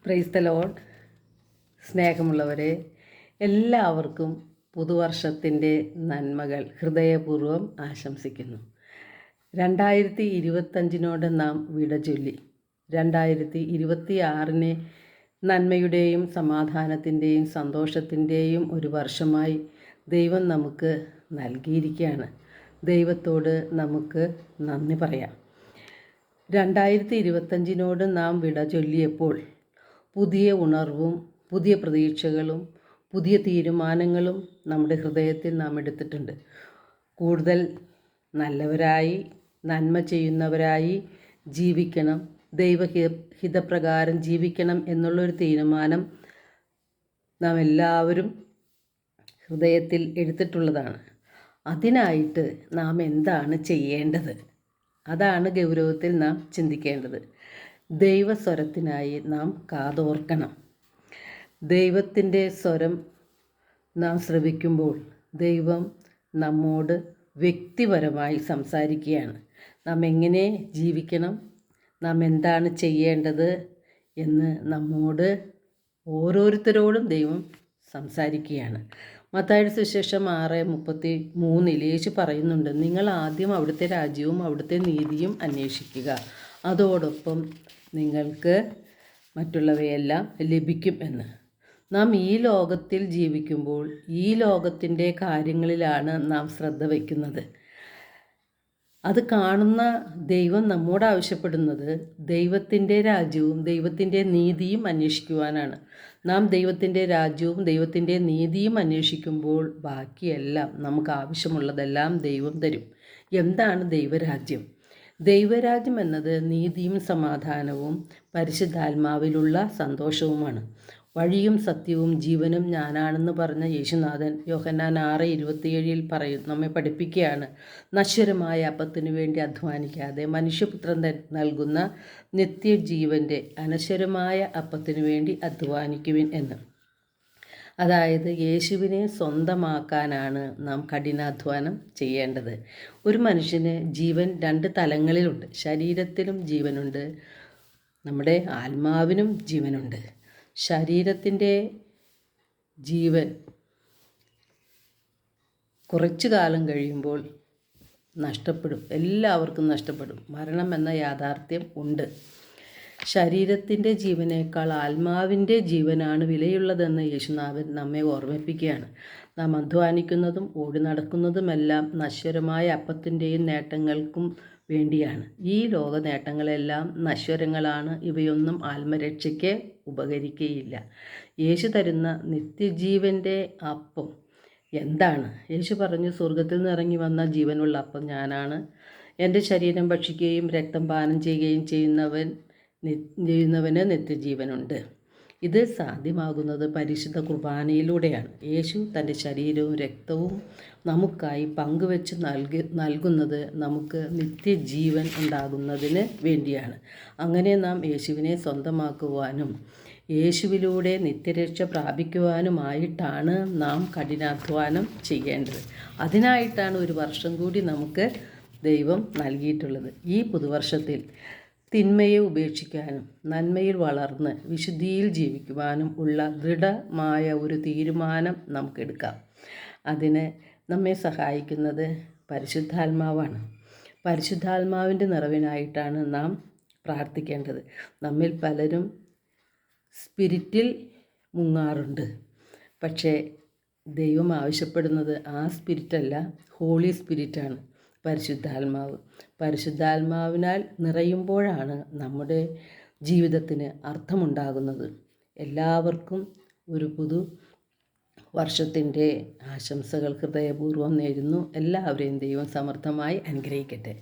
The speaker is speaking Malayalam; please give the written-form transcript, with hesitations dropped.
Praise the Lord. സ്നേഹമുള്ളവരെ, എല്ലാവർക്കും പുതുവർഷത്തിൻ്റെ നന്മകൾ ഹൃദയപൂർവ്വം ആശംസിക്കുന്നു. 2025 നാം വിട ചൊല്ലി. 2026 നന്മയുടെയും സമാധാനത്തിൻ്റെയും സന്തോഷത്തിൻ്റെയും ഒരു വർഷമായി ദൈവം നമുക്ക് നൽകിയിരിക്കുകയാണ്. ദൈവത്തോട് നമുക്ക് നന്ദി പറയാം. 2025 നാം വിട ചൊല്ലിയപ്പോൾ പുതിയ ഉണർവും പുതിയ പ്രതീക്ഷകളും പുതിയ തീരുമാനങ്ങളും നമ്മുടെ ഹൃദയത്തിൽ നാം എടുത്തിട്ടുണ്ട്. കൂടുതൽ നല്ലവരായി, നന്മ ചെയ്യുന്നവരായി ജീവിക്കണം, ദൈവഹിതപ്രകാരം ജീവിക്കണം എന്നുള്ളൊരു തീരുമാനം നാം എല്ലാവരും ഹൃദയത്തിൽ എടുത്തിട്ടുള്ളതാണ്. അതിനായിട്ട് നാം എന്താണ് ചെയ്യേണ്ടത്? അതാണ് ഗൗരവത്തിൽ നാം ചിന്തിക്കേണ്ടത്. ദൈവസ്വരത്തിനായി നാം കാതോർക്കണം. ദൈവത്തിൻ്റെ സ്വരം നാം ശ്രവിക്കുമ്പോൾ ദൈവം നമ്മോട് വ്യക്തിപരമായി സംസാരിക്കുകയാണ്. നാം എങ്ങനെ ജീവിക്കണം, നാം എന്താണ് ചെയ്യേണ്ടത് എന്ന് നമ്മോട് ഓരോരുത്തരോടും ദൈവം സംസാരിക്കുകയാണ്. മത്തായിയുടെ സുവിശേഷം 6:33 യേശു പറയുന്നുണ്ട്, നിങ്ങൾ ആദ്യം അവിടുത്തെ രാജ്യവും അവിടുത്തെ നീതിയും അന്വേഷിക്കുക, അതോടൊപ്പം നിങ്ങൾക്ക് മറ്റുള്ളവയെല്ലാം ലഭിക്കും എന്ന്. നാം ഈ ലോകത്തിൽ ജീവിക്കുമ്പോൾ ഈ ലോകത്തിൻ്റെ കാര്യങ്ങളിലാണ് നാം ശ്രദ്ധ വയ്ക്കുന്നത്. അത് കാണുന്ന ദൈവം നമ്മോട് ആവശ്യപ്പെടുന്നത് ദൈവത്തിൻ്റെ രാജ്യവും ദൈവത്തിൻ്റെ നീതിയും അന്വേഷിക്കുവാനാണ്. നാം ദൈവത്തിൻ്റെ രാജ്യവും ദൈവത്തിൻ്റെ നീതിയും അന്വേഷിക്കുമ്പോൾ ബാക്കിയെല്ലാം നമുക്ക് ആവശ്യമുള്ളതെല്ലാം ദൈവം തരും. എന്താണ് ദൈവരാജ്യം? ദൈവരാജ്യം എന്നത് നീതിയും സമാധാനവും പരിശുദ്ധാത്മാവിലുള്ള സന്തോഷവുമാണ്. വഴിയും സത്യവും ജീവനും ഞാനാണെന്ന് പറഞ്ഞ യേശുനാഥൻ യോഹന്നാൻ 6:27 നമ്മെ പഠിപ്പിക്കുകയാണ്, നശ്വരമായ അപ്പത്തിനു വേണ്ടി അധ്വാനിക്കാതെ മനുഷ്യപുത്രൻ നൽകുന്ന നിത്യജീവൻ്റെ അനശ്വരമായ അപ്പത്തിനു വേണ്ടി അധ്വാനിക്കുവിൻ എന്ന്. അതായത് യേശുവിനെ സ്വന്തമാക്കാനാണ് നാം കഠിനാധ്വാനം ചെയ്യേണ്ടത്. ഒരു മനുഷ്യന് ജീവൻ 2 തലങ്ങളിലുണ്ട്. ശരീരത്തിലും ജീവനുണ്ട്, നമ്മുടെ ആത്മാവിനും ജീവനുണ്ട്. ശരീരത്തിൻ്റെ ജീവൻ കുറച്ചു കാലം കഴിയുമ്പോൾ നഷ്ടപ്പെടും, എല്ലാവർക്കും നഷ്ടപ്പെടും. മരണം എന്ന യാഥാർത്ഥ്യം ഉണ്ട്. ശരീരത്തിൻ്റെ ജീവനേക്കാൾ ആത്മാവിൻ്റെ ജീവനാണ് വിലയുള്ളതെന്ന് യേശുനാഥൻ നമ്മെ ഓർമ്മിപ്പിക്കുകയാണ്. നാം അധ്വാനിക്കുന്നതും ഓടി നടക്കുന്നതുമെല്ലാം നശ്വരമായ അപ്പത്തിൻ്റെയും നേട്ടങ്ങൾക്കും വേണ്ടിയാണ്. ഈ ലോക നേട്ടങ്ങളെല്ലാം നശ്വരങ്ങളാണ്. ഇവയൊന്നും ആത്മരക്ഷയ്ക്ക് ഉപകരിക്കുകയില്ല. യേശു തരുന്ന നിത്യജീവൻ്റെ അപ്പം എന്താണ്? യേശു പറഞ്ഞു, സ്വർഗത്തിൽ നിന്ന് ഇറങ്ങി വന്ന ജീവനുള്ള അപ്പം ഞാനാണ്. എൻ്റെ ശരീരം ഭക്ഷിക്കുകയും രക്തം പാനം ചെയ്യുകയും ചെയ്യുന്നവന് നിത്യജീവനുണ്ട്. ഇത് സാധ്യമാകുന്നത് പരിശുദ്ധ കുർബാനയിലൂടെയാണ്. യേശു തൻ്റെ ശരീരവും രക്തവും നമുക്കായി പങ്കുവെച്ച് നൽകുന്നത് നമുക്ക് നിത്യജീവൻ ഉണ്ടാകുന്നതിന് വേണ്ടിയാണ്. അങ്ങനെ നാം യേശുവിനെ സ്വന്തമാക്കുവാനും യേശുവിലൂടെ നിത്യരക്ഷ പ്രാപിക്കുവാനുമായിട്ടാണ് നാം കഠിനാധ്വാനം ചെയ്യേണ്ടത്. അതിനായിട്ടാണ് ഒരു വർഷം കൂടി നമുക്ക് ദൈവം നൽകിയിട്ടുള്ളത്. ഈ പുതുവർഷത്തിൽ തിന്മയെ ഉപേക്ഷിക്കാനും നന്മയിൽ വളർന്ന് വിശുദ്ധിയിൽ ജീവിക്കുവാനും ഉള്ള ദൃഢമായ ഒരു തീരുമാനം നമുക്കെടുക്കാം. അതിന് നമ്മെ സഹായിക്കുന്നത് പരിശുദ്ധാത്മാവാണ്. പരിശുദ്ധാത്മാവിൻ്റെ നിറവിനായിട്ടാണ് നാം പ്രാർത്ഥിക്കേണ്ടത്. നമ്മിൽ പലരും സ്പിരിറ്റിൽ മുങ്ങാറുണ്ട്. പക്ഷേ ദൈവം ആവശ്യപ്പെടുന്നത് ആ സ്പിരിറ്റല്ല, ഹോളി സ്പിരിറ്റാണ്, പരിശുദ്ധാത്മാവ്. പരിശുദ്ധാത്മാവിനാൽ നിറയുമ്പോഴാണ് നമ്മുടെ ജീവിതത്തിന് അർത്ഥമുണ്ടാകുന്നത്. എല്ലാവർക്കും ഒരു പുതു വർഷത്തിൻ്റെ ആശംസകൾ ഹൃദയപൂർവ്വം നേരുന്നു. എല്ലാവരെയും ദൈവം സമൃദ്ധമായി അനുഗ്രഹിക്കട്ടെ.